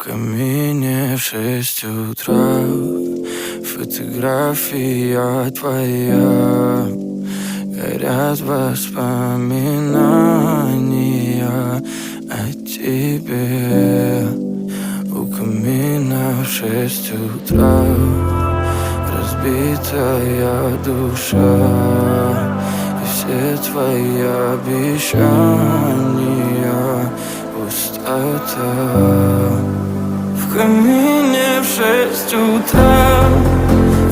камине в 6 утра фотография твоя. Горят воспоминания о тебе. У камина в 6 утра разбитая душа, и все твои обещания пустота. В камине в 6 утра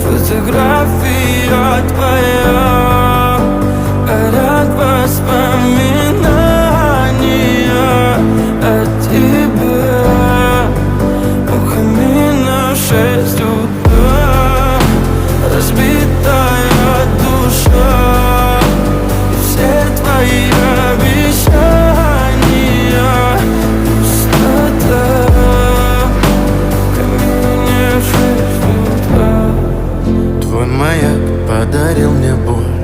фотография твоя. Горят воспоминания о тебе. У камина в 6 утра разбитая душа, и все твои обещания пустота. В камине в 6 утра. Твой маяк подарил мне боль.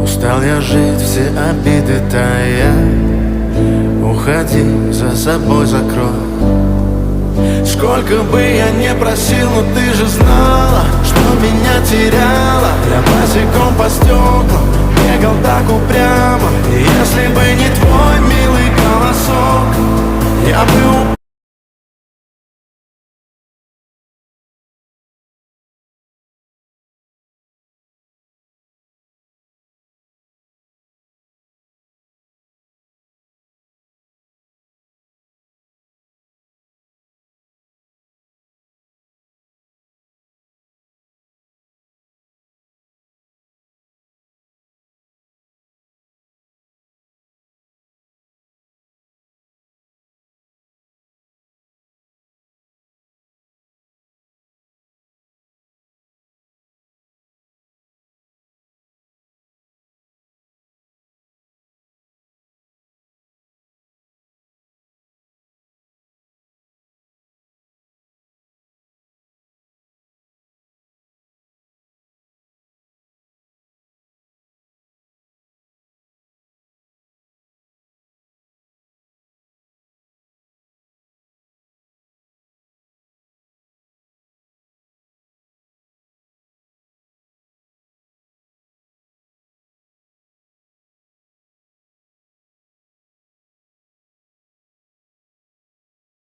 Устал я жить, все обиды тая. Уходи, за собой закрой. Сколько бы я не просил, но ты же знала, что меня теряла. Я босиком по стеклам бегал так упрямо. И если бы не твой милый голосок, я бы